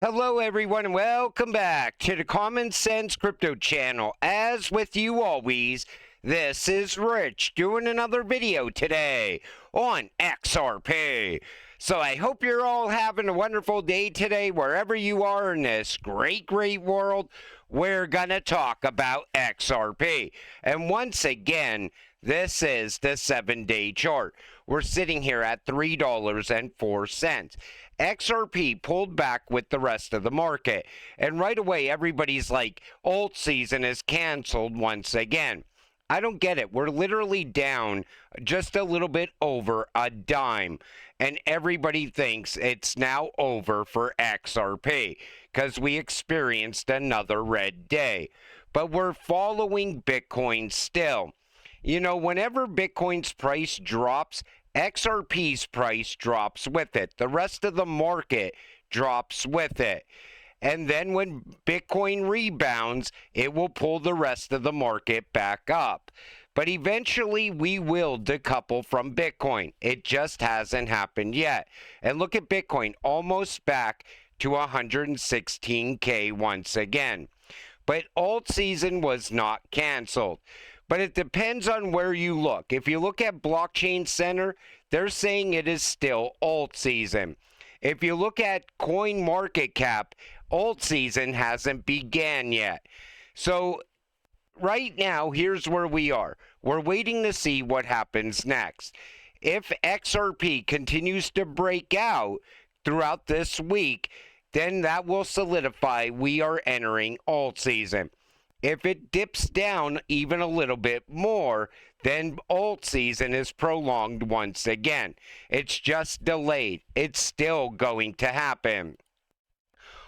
Hello, everyone, and welcome back to the Common Sense Crypto channel. As with you always, this is Rich doing another video today on XRP. So I hope you're all having a wonderful day today, wherever you are in this great world. We're going to talk about XRP. And once again, this is the 7-day chart. We're sitting here at $3.04. XRP pulled back with the rest of the market. And right away, everybody's like, Altseason is canceled once again. I don't get it. We're literally down just a little bit over a dime. And everybody thinks it's now over for XRP because we experienced another red day. But we're following Bitcoin still. You know, whenever Bitcoin's price drops, XRP's price drops with it. The rest of the market drops with it. And then when Bitcoin rebounds, it will pull the rest of the market back up. But eventually we will decouple from Bitcoin. It just hasn't happened yet. And look at Bitcoin, almost back to 116K once again. But Altseason was not canceled. But it depends on where you look. If you look at Blockchain Center, they're saying it is still Altseason. If you look at CoinMarketCap, Altseason hasn't began yet. So right now, here's where we are. We're waiting to see what happens next. If XRP continues to break out throughout this week, then that will solidify we are entering Altseason. If it dips down even a little bit more, then Altseason is prolonged once again. It's just delayed. It's still going to happen.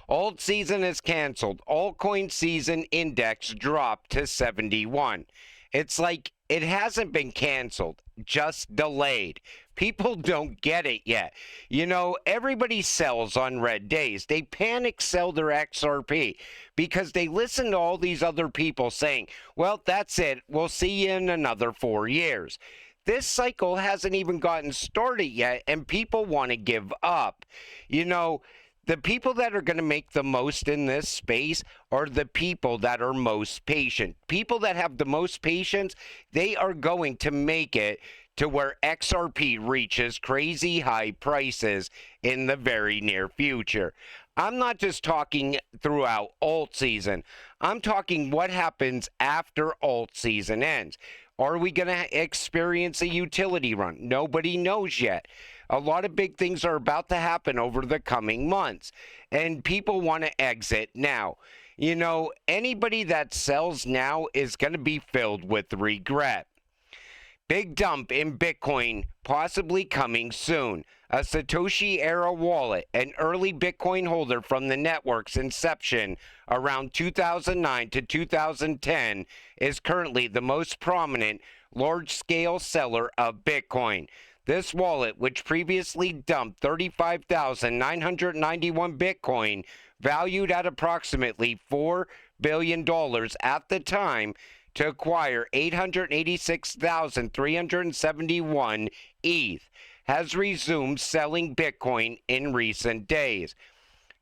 Altseason is canceled. Altcoin season index dropped to 71. It's like it hasn't been canceled, just delayed. People don't get it yet. You know, everybody sells on red days. They panic sell their XRP because they listen to all these other people saying, well, that's it. We'll see you in another 4 years. This cycle hasn't even gotten started yet, and people want to give up. You know, the people that are going to make the most in this space are the people that are most patient. People that have the most patience, they are going to make it to where XRP reaches crazy high prices in the very near future. I'm not just talking throughout Altseason. I'm talking what happens after Altseason ends. Are we going to experience a utility run? Nobody knows yet. A lot of big things are about to happen over the coming months, and people want to exit now. You know, anybody that sells now is going to be filled with regret. Big dump in Bitcoin possibly coming soon. A Satoshi era wallet, an early Bitcoin holder from the network's inception around 2009 to 2010, is currently the most prominent large-scale seller of Bitcoin. This wallet, which previously dumped 35,991 Bitcoin, valued at approximately $4 billion at the time, to acquire 886,371 ETH, has resumed selling Bitcoin in recent days.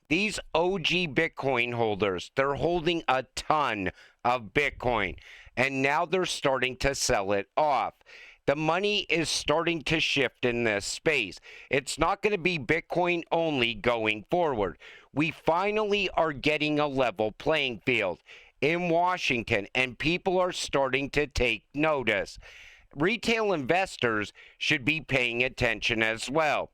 These OG Bitcoin holders, they're holding a ton of Bitcoin, and now they're starting to sell it off. The money is starting to shift in this space. It's not going to be Bitcoin only going forward. We finally are getting a level playing field in Washington, and people are starting to take notice. Retail investors should be paying attention as well.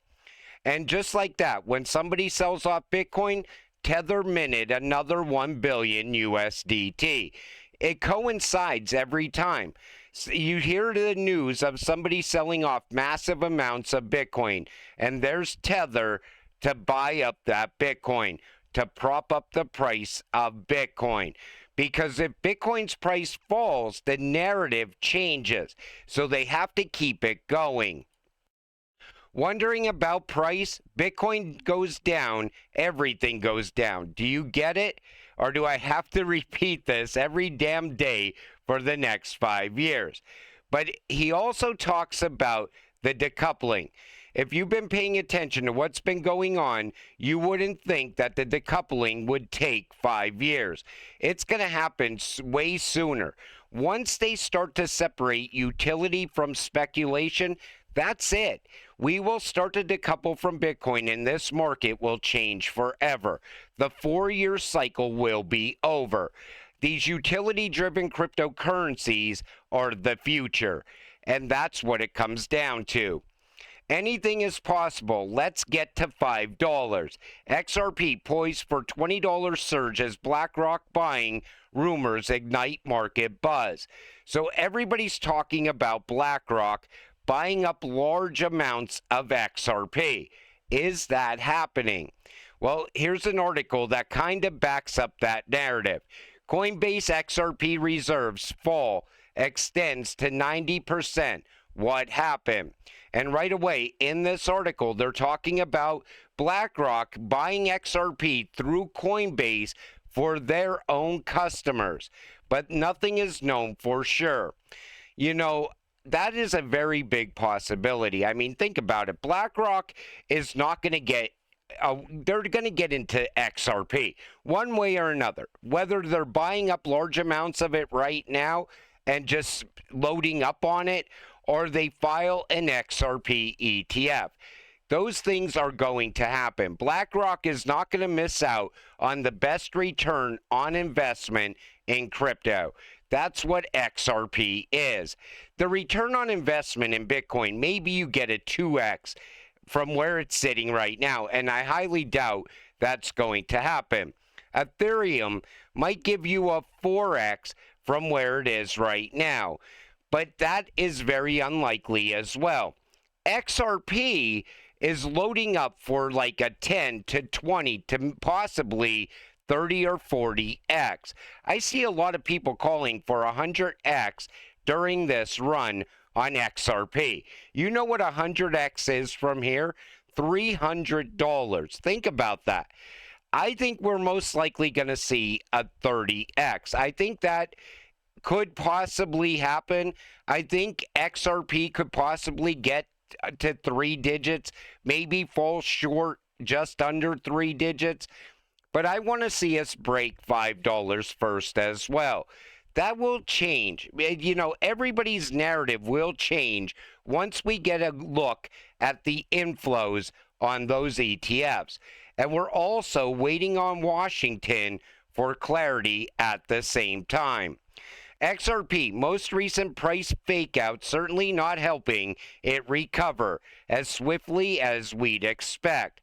And just like that, when somebody sells off Bitcoin, Tether minted another 1 billion USDT. It coincides every time. You hear the news of somebody selling off massive amounts of Bitcoin, and there's Tether to buy up that Bitcoin, to prop up the price of Bitcoin. Because if Bitcoin's price falls, the narrative changes. So they have to keep it going. Wondering about price? Bitcoin goes down, everything goes down. Do you get it? Or do I have to repeat this every damn day for the next 5 years? But he also talks about the decoupling. If you've been paying attention to what's been going on, you wouldn't think that the decoupling would take 5 years. It's going to happen way sooner. Once they start to separate utility from speculation, that's it. We will start to decouple from Bitcoin, and this market will change forever. The 4-year cycle will be over. These utility-driven cryptocurrencies are the future, and that's what it comes down to. Anything is possible. Let's get to $5. XRP poised for $20 surge as BlackRock buying rumors ignite market buzz. So everybody's talking about BlackRock buying up large amounts of XRP. Is that happening? Well, here's an article that kind of backs up that narrative. Coinbase XRP reserves fall extends to 90%. What happened? And right away in this article, they're talking about BlackRock buying XRP through Coinbase for their own customers, but nothing is known for sure. You know, that is a very big possibility. I mean, think about it. BlackRock is not going to get they're going to get into XRP one way or another, whether they're buying up large amounts of it right now and just loading up on it, or they file an XRP ETF. Those things are going to happen. BlackRock is not going to miss out on the best return on investment in crypto. That's what XRP is. The return on investment in Bitcoin, maybe you get a 2x from where it's sitting right now, and I highly doubt that's going to happen. Ethereum might give you a 4x from where it is right now, but that is very unlikely as well. XRP is loading up for like a 10 to 20 to possibly 30 or 40x. I see a lot of people calling for 100x during this run on XRP. You know what 100x is from here? $300. Think about that. I think we're most likely going to see a 30x. I think that could possibly happen. I think XRP could possibly get to 3 digits, maybe fall short just under 3 digits. But I want to see us break $5 first as well. That will change. You know, everybody's narrative will change once we get a look at the inflows on those ETFs. And we're also waiting on Washington for clarity at the same time. XRP, most recent price fakeout, certainly not helping it recover as swiftly as we'd expect.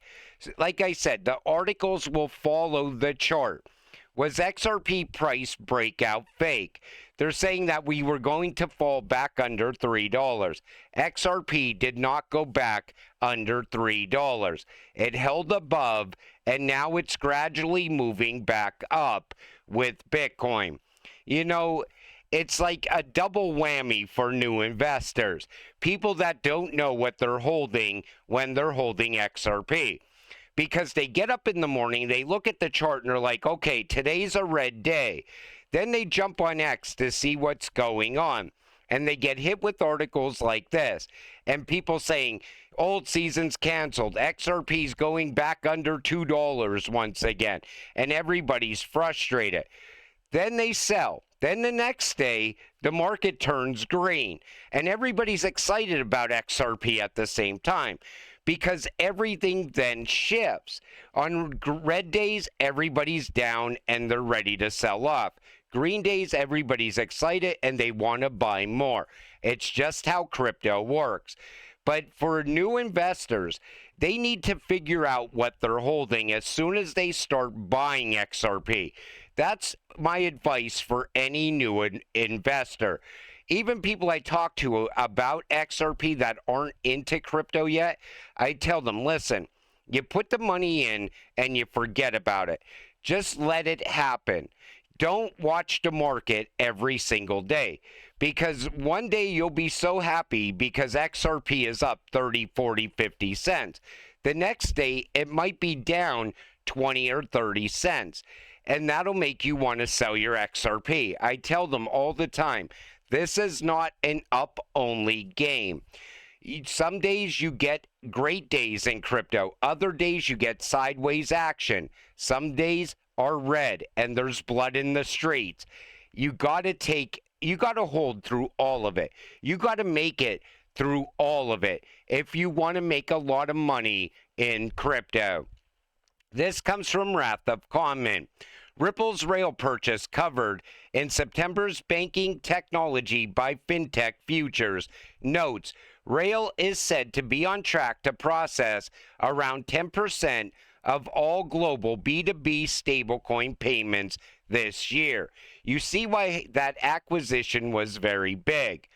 Like I said, the articles will follow the chart. Was XRP price breakout fake? They're saying that we were going to fall back under $3. XRP did not go back under $3. It held above, and now it's gradually moving back up with Bitcoin. You know, it's like a double whammy for new investors. People that don't know what they're holding when they're holding XRP. Because they get up in the morning, they look at the chart and they're like, okay, today's a red day. Then they jump on X to see what's going on. And they get hit with articles like this. And people saying, Altseason's canceled. XRP's going back under $2 once again. And everybody's frustrated. Then they sell. Then the next day, the market turns green. And everybody's excited about XRP at the same time. Because everything then shifts. On red days, everybody's down and they're ready to sell off. Green days, everybody's excited and they want to buy more. It's just how crypto works. But for new investors, they need to figure out what they're holding as soon as they start buying XRP. That's my advice for any new investor. Even people I talk to about XRP that aren't into crypto yet, I tell them, listen, you put the money in and you forget about it. Just let it happen. Don't watch the market every single day, because one day you'll be so happy because XRP is up 30, 40, 50 cents. The next day it might be down 20 or 30 cents, and that'll make you want to sell your XRP. I tell them all the time, this is not an up-only game. Some days you get great days in crypto. Other days you get sideways action. Some days are red and there's blood in the streets. You got to hold through all of it. You got to make it through all of it if you want to make a lot of money in crypto. This comes from Wrath of Comment. Ripple's rail purchase covered in September's banking technology by FinTech Futures notes Rail is said to be on track to process around 10% of all global B2B stablecoin payments this year. You see why that acquisition was very big.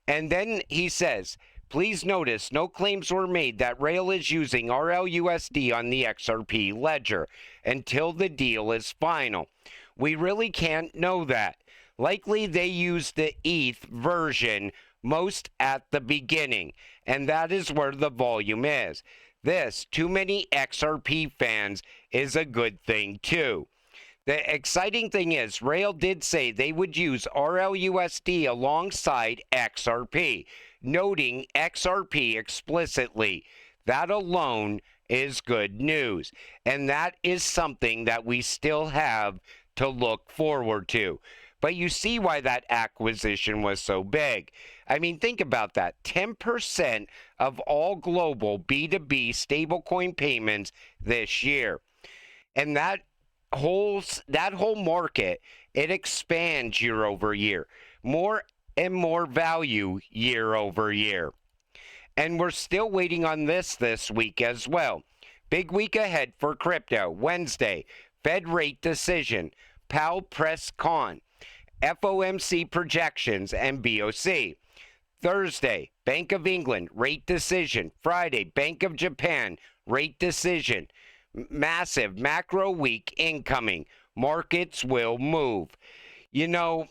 And then he says, please notice no claims were made that Rail is using RLUSD on the XRP ledger until the deal is final. We really can't know that. Likely they used the ETH version most at the beginning, and that is where the volume is. This, too many XRP fans, is a good thing too. The exciting thing is, Rail did say they would use RLUSD alongside XRP, noting XRP explicitly. That alone is good news, and that is something that we still have to look forward to. But you see why that acquisition was so big. I mean, think about that. 10% of all global B2B stablecoin payments this year. And that whole market, it expands year over year. More and more value year over year. And we're still waiting on this week as well. Big week ahead for crypto. Wednesday, Fed rate decision, Powell press con, FOMC projections, and BOC. Thursday, Bank of England rate decision. Friday, Bank of Japan rate decision. Massive macro week incoming. Markets will move. You know,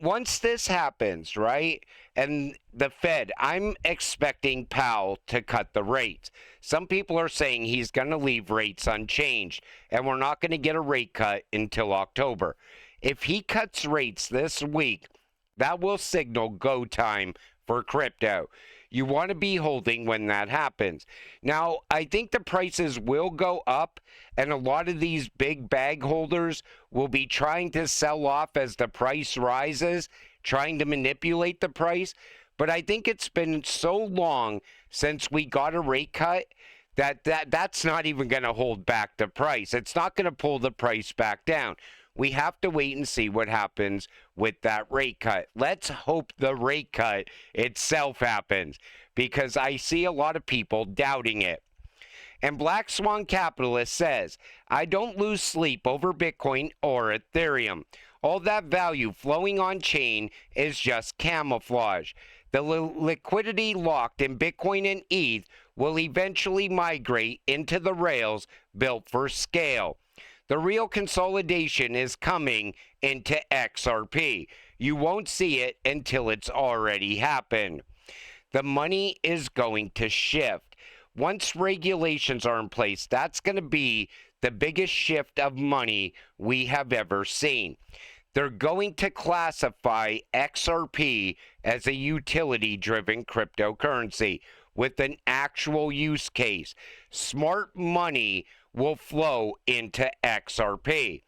once this happens, right, and the Fed, I'm expecting Powell to cut the rates. Some people are saying he's going to leave rates unchanged, and we're not going to get a rate cut until October. If he cuts rates this week, that will signal go time for crypto. You want to be holding when that happens. Now, I think the prices will go up, and a lot of these big bag holders will be trying to sell off as the price rises, trying to manipulate the price. But I think it's been so long since we got a rate cut that's not even going to hold back the price. It's not going to pull the price back down. We have to wait and see what happens with that rate cut. Let's hope the rate cut itself happens, because I see a lot of people doubting it. And Black Swan Capitalist says, I don't lose sleep over Bitcoin or Ethereum. All that value flowing on chain is just camouflage. The liquidity locked in Bitcoin and ETH will eventually migrate into the rails built for scale. The real consolidation is coming into XRP. You won't see it until it's already happened. The money is going to shift. Once regulations are in place, that's going to be the biggest shift of money we have ever seen. They're going to classify XRP as a utility-driven cryptocurrency with an actual use case. Smart money will flow into XRP.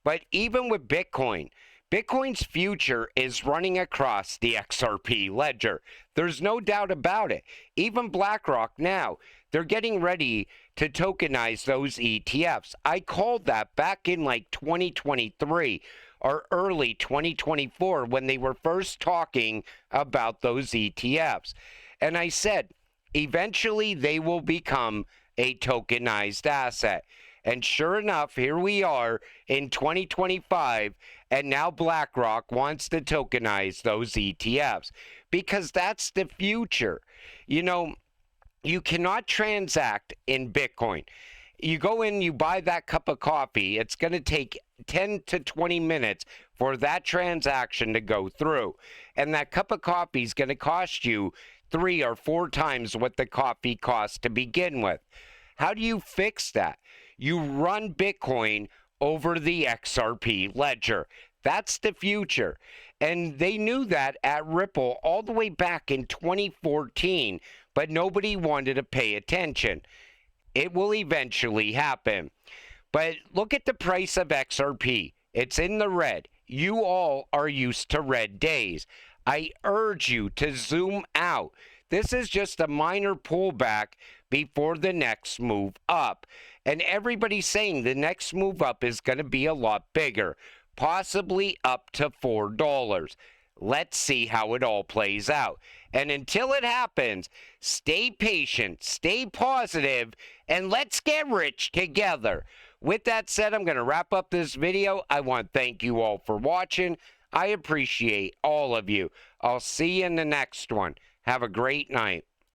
But even with Bitcoin, Bitcoin's future is running across the XRP ledger. There's no doubt about it. Even BlackRock now, they're getting ready to tokenize those ETFs. I called that back in like 2023 or early 2024 when they were first talking about those ETFs. And I said, eventually they will become a tokenized asset. And sure enough, here we are in 2025, and now BlackRock wants to tokenize those ETFs because that's the future. You know, you cannot transact in Bitcoin. You go in, you buy that cup of coffee, it's going to take 10 to 20 minutes for that transaction to go through. And that cup of coffee is going to cost you 3 or 4 times what the coffee costs to begin with. How do you fix that? You run Bitcoin over the XRP ledger. That's the future. And they knew that at Ripple all the way back in 2014. but nobody wanted to pay attention. It will eventually happen. But look at the price of XRP. It's in the red. You all are used to red days. I urge you to zoom out. This is just a minor pullback before the next move up. And everybody's saying the next move up is going to be a lot bigger, possibly up to $4. Let's see how it all plays out. And until it happens, stay patient, stay positive, and let's get rich together. With that said, I'm going to wrap up this video. I want to thank you all for watching. I appreciate all of you. I'll see you in the next one. Have a great night.